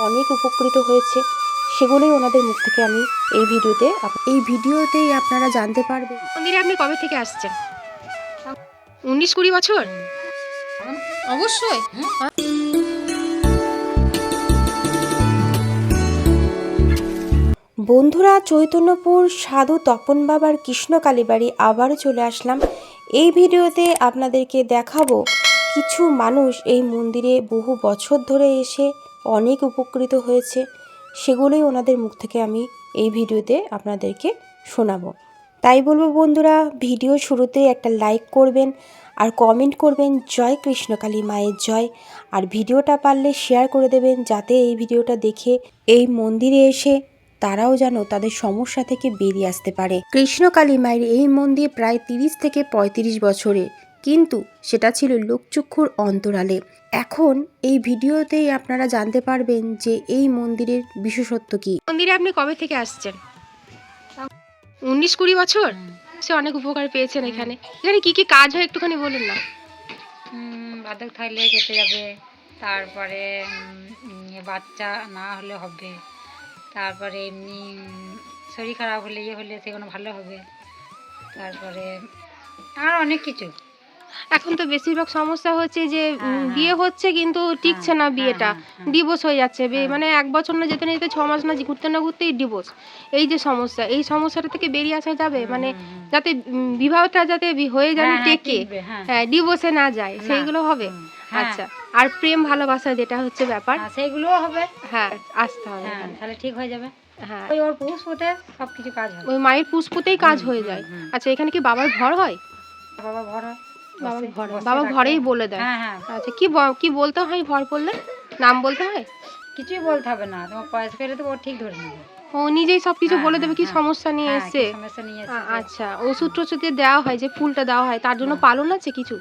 অনেক উপকৃত হয়েছে, সেগুলোই ওনাদের মুখ থেকে আমি এই ভিডিওতেই আপনারা জানতে পারবেন। মন্দিরে আপনি কবে থেকে আসছেন? 19-20 বছর? অবশ্যই। বন্ধুরা, চৈতন্যপুর সাধু তপন বাবার কৃষ্ণকালী বাড়ি আবারও চলে আসলাম। এই ভিডিওতে আপনাদেরকে দেখাবো কিছু মানুষ এই মন্দিরে বহু বছর ধরে এসে অনেক উপকৃত হয়েছে, সেগুলোই ওনাদের মুখ থেকে আমি এই ভিডিওতে আপনাদেরকে শোনাবো। তাই বলবো বন্ধুরা, ভিডিও শুরুতেই একটা লাইক করবেন আর কমেন্ট করবেন জয় কৃষ্ণকালী মায়ের জয়, আর ভিডিওটা পারলে শেয়ার করে দেবেন যাতে এই ভিডিওটা দেখে এই মন্দিরে এসে তারাও যেন তাদের সমস্যা থেকে বেরিয়ে আসতে পারে। কৃষ্ণকালী মায়ের এই মন্দির প্রায় 30 থেকে 35 বছরে, কিন্তু সেটা ছিল লোকচক্ষুর অন্তরালে। এখন এই ভিডিওতেই আপনারা জানতে পারবেন যে এই মন্দিরের বিশেষত্ব কি। মন্দিরে আপনি কবে থেকে আসছেন? 19-20 বছর? সে অনেক উপকার পেয়েছেন এখানে। এখানে কি কি কাজ হয় একটুখানি বলুন না। বাধক থাকলে কেটে যাবে, তারপরে বাচ্চা না হলে হবে, তারপরে এমনি শরীর খারাপ হলে সেগুলো ভালো হবে, তারপরে আর অনেক কিছু। এখন তো বেশিরভাগ সমস্যা হচ্ছে যে বিয়ে হচ্ছে কিন্তু টিকছে না, বিয়েটা ডিভোর্স হয়ে যাচ্ছে। মানে 1 বছর না যেতে না যেতে 6 মাস না ঘুরতে না ঘুরতেই ডিভোর্স। এই যে সমস্যা, এই সমস্যাটা থেকে বেরিয়ে আসা যাবে, মানে যাতে বিবাহটা যাতে হয়ে যায় টেকে, হ্যাঁ ডিভোর্সে না যায়, সেইগুলো হবে। আচ্ছা, আর প্রেম ভালোবাসা যেটা হচ্ছে ব্যাপার, সেইগুলোও হবে। হ্যাঁ আসতে হবে, তাহলে ঠিক হয়ে যাবে। হ্যাঁ ওই ওর পুষ্পতে সবকিছু কাজ হয়, ওই মায়ের পুষ্পতেই কাজ হয়ে যায়। আচ্ছা, এখানে কি বাবার ঘর হয়? বাবা ঘর হয়, বাবা ঘরেই বলে দেয়? আচ্ছা, কি বলতে হয় ঘর পড়লে? নাম বলতে হয়? কিছুই বলতে হবে না, তোমার পয়সা পেলে তো ও ঠিক ধরে নেবে। ও নিজেই সবকিছু বলে দেবে কি সমস্যা নিয়ে এসছে? আচ্ছা, ওষুধ টষুধ যে দেওয়া হয়, যে ফুলটা দেওয়া হয়, তার জন্য পালন আছে কিছু?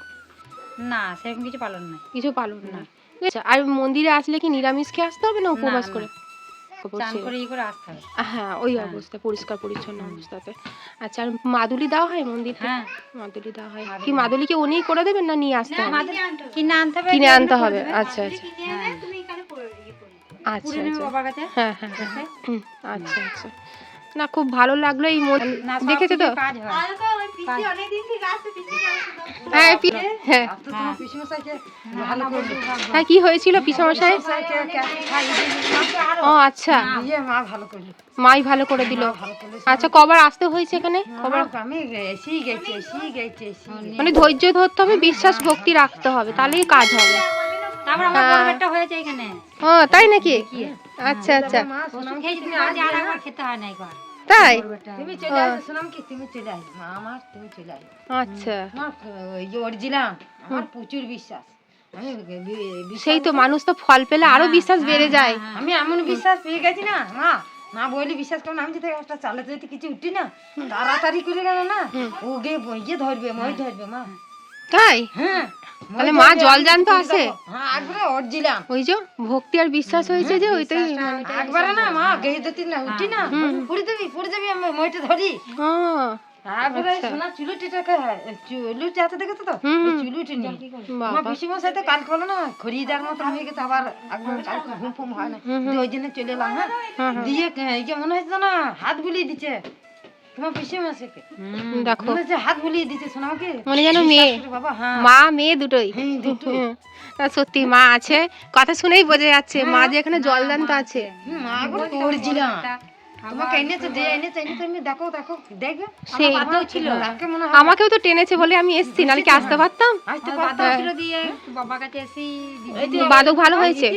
না, সেরকম কিছু পালন নাই। কিছু পালন না। আচ্ছা, আর মন্দিরে আসলে কি নিরামিষ খেয়ে আসতে হবে না উপবাস করে? চান করে করে আসতে হবে। হ্যাঁ, ওই অবস্থা, পরিষ্কার পরিচ্ছন্ন অবস্থাতে। আচ্ছা, আর মাদুলি দেওয়া হয় মন্দির থেকে? হ্যাঁ, মাদুলি দেওয়া হয়। কি মাদুলি কি উনিই করে দেবেন না নিয়ে আসতে হবে? কিনে আনতে হবে। আচ্ছা আচ্ছা আচ্ছা আচ্ছা, হ্যাঁ হ্যাঁ হ্যাঁ, আচ্ছা আচ্ছা। না, খুব ভালো লাগলো এই দেখেছো তো? হ্যাঁ হ্যাঁ হ্যাঁ, কি হয়েছিল পিসমশাই? ও আচ্ছা, মাই ভালো করে দিল। আচ্ছা, কবার আসতে হয়েছে এখানে? কবার? মানে ধৈর্য ধরতে হবে, বিশ্বাস ভক্তি রাখতে হবে, তাহলেই কাজ হবে। ও তাই নাকি? আচ্ছা আচ্ছা, তাই? আচ্ছা, প্রচুর বিশ্বাস। সেই তো, মানুষ তো ফল পেলে আরো বিশ্বাস বেড়ে যায়। আমি এমন বিশ্বাস পেয়ে গেছি না মা, না বলি বিশ্বাস করো না। আমি যদি একটা চালাতে যদি কিছু উঠি না, তাড়াতাড়ি করে গেল না, ও গিয়ে ধরবে, মই ধরবে মা। তাই? হ্যাঁ, তাহলে মা জল জানতো আসে? হ্যাঁ, একবারে অরিজিনাল। ওই যে ভক্তি আর বিশ্বাস হয়েছে যে ওইটাই একবারে না মা গিয়ে যদি না উঠি না, পুড়ে দেবি আমি মইটা ধরি। তারপরে সোনা চুলুটিটাকে চুলুটি হাতে দেখেছো তো, চুলুটি নেই আমার পিসিমার সাথে কাল করলো না, খরিদার মতন হয়ে গেছে। আবার একবার কালকে ঘুম ফুম হয় না, ওই জন্য চলে এলাম। হ্যাঁ, দিয়ে এই যে মনে হচ্ছে না হাত বুলিয়ে দিচ্ছে তোমার পিসিমার সাথে, দেখো মনে হচ্ছে হাত বুলিয়ে দিচ্ছে সোনাকে, মনে যেন মেয়ে, বাবা। হ্যাঁ, মা মেয়ে দুটোই। সত্যি মা আছে, কথা শুনেই বোঝা যাচ্ছে মা যে এখানে জলদানটা আছে। মা অরিজিনাল। তোমাকে এনেছে এমনি দেখো দেখবে। সেই ছিল, আমাকেও তো টেনেছে বলে আমি এসেছি, নাহলে কি আসতে পারতাম? বাদক ভালো হয়েছে?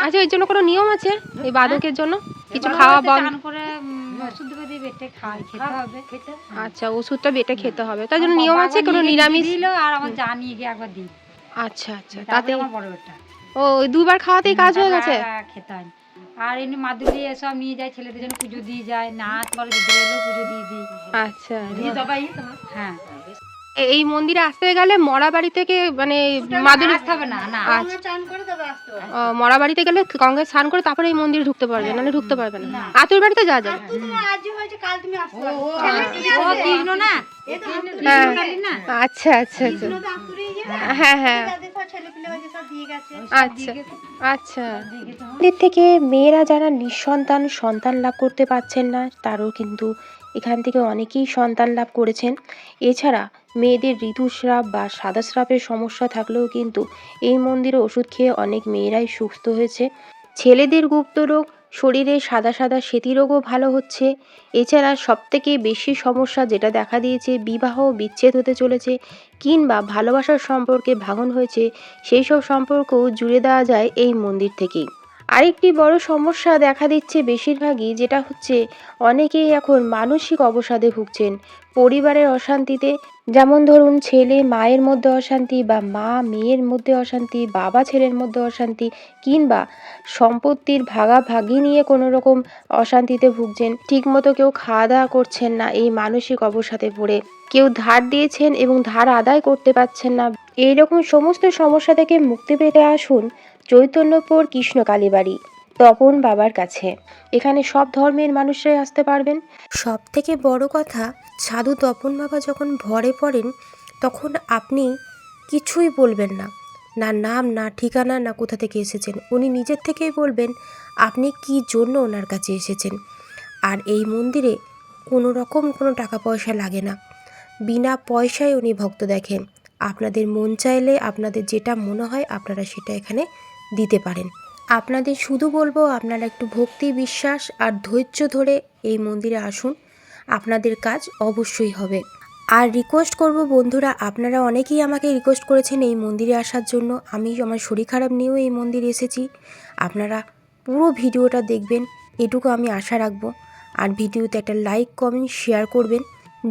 আচ্ছা, ওই জন্য কোনো নিয়ম আছে এই বাদকের জন্য? কিছু খাওয়া বন্ধ? আচ্ছা, ওষুধটা বেটে খেতে হবে, তার জন্য নিয়ম আছে? কোনো নিরামিষ? আচ্ছা আচ্ছা, তাতে ও 2বার খাওয়াতেই কাজ হয়ে গেছে? খেতে হয়। আর এমনি মাদুলি এসব নিয়ে যায়, ছেলেদের জন্য পুজো দিয়ে যায়, নাচ বলে পুজো দিয়ে দিই। আচ্ছা, দিয়ে সবাই। হ্যাঁ, এই মন্দিরে আসতে গেলে মরা বাড়ি থেকে মানে মাদুলি আসতে হবে না, না। আচ্ছা। মরা বাড়িতে গেলে গঙ্গায় স্নান করে তারপরে এই মন্দিরে ঢুকতে পারবে, নাহলে ঢুকতে পারবে না। আতুর বাড়িতে যাওয়া যাবে। ও কৃষ্ণ না? হ্যাঁ কালী না? আচ্ছা আচ্ছা আচ্ছা হ্যাঁ হ্যাঁ আচ্ছা আচ্ছা। এর থেকে মেয়েরা যারা নিঃসন্তান সন্তান লাভ করতে পারছেন না, তারও কিন্তু এখান থেকে অনেকেই সন্তান লাভ করেছেন। এছাড়া মেয়েদের ঋতুস্রাব বা সাদাস্রাবের সমস্যা থাকলেও কিন্তু এই মন্দিরে ওষুধ খেয়ে অনেক মেয়েরাই সুস্থ হয়েছে। ছেলেদের গুপ্ত রোগ, শরীরে সাদা সাদা সেতিরোগও ভালো হচ্ছে। এছাড়া সবথেকে বেশি সমস্যা যেটা দেখা দিয়েছে, বিবাহ বিচ্ছেদ হতে চলেছে কিংবা ভালোবাসার সম্পর্কে ভাঙন হয়েছে, সেই সব সম্পর্কও জুড়ে দেওয়া যায় এই মন্দির থেকেই। আরেকটি বড় সমস্যা দেখা দিচ্ছে বেশিরভাগই, যেটা হচ্ছে অনেকেই এখন মানসিক অবসাদে ভুগছেন, পরিবারের অশান্তিতে। যেমন ধরুন, ছেলে মায়ের মধ্যে অশান্তি বা মা মেয়ের মধ্যে অশান্তি, বাবা ছেলের মধ্যে অশান্তি, কিংবা সম্পত্তির ভাগাভাগি নিয়ে কোনো রকম অশান্তিতে ভুগছেন। ঠিকমতো কেউ খাওয়া দাওয়া করছেন না এই মানসিক অবসাদে পড়ে, কেউ ধার দিয়েছেন এবং ধার আদায় করতে পারছেন না। এইরকম সমস্ত সমস্যা থেকে মুক্তি পেতে আসুন চৈতন্যপুর কৃষ্ণ কালীবাড়ি তপন বাবার কাছে। এখানে সব ধর্মের মানুষরাই আসতে পারবেন। সব থেকে বড় কথা, সাধু তপন বাবা যখন ভরে পড়েন তখন আপনি কিছুই বলবেন না, না নাম, না ঠিকানা, না কোথা থেকে এসেছেন। উনি নিজের থেকেই বলবেন আপনি কি জন্য ওনার কাছে এসেছেন। আর এই মন্দিরে কোনো রকম কোনো টাকা পয়সা লাগে না, বিনা পয়সায় উনি ভক্ত দেখেন। আপনাদের মন চাইলে আপনাদের যেটা মনে হয় আপনারা সেটা এখানে দিতে পারেন। আপনাদের শুধু বলবো, আপনারা একটু ভক্তি, বিশ্বাস আর ধৈর্য ধরে এই মন্দিরে আসুন, আপনাদের কাজ অবশ্যই হবে। আর রিকোয়েস্ট করব বন্ধুরা, আপনারা অনেকেই আমাকে রিকোয়েস্ট করেছেন এই মন্দিরে আসার জন্য। আমি আমার শরীর খারাপ নিয়েও এই মন্দিরে এসেছি। আপনারা পুরো ভিডিওটা দেখবেন, এটুকু আমি আশা রাখবো। আর ভিডিওতে একটা লাইক, কমেন্ট, শেয়ার করবেন,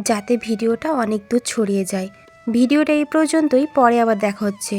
যাতে ভিডিওটা অনেক দূর ছড়িয়ে যায়। ভিডিওটা এই পর্যন্তই, পরে আবার দেখা হচ্ছে।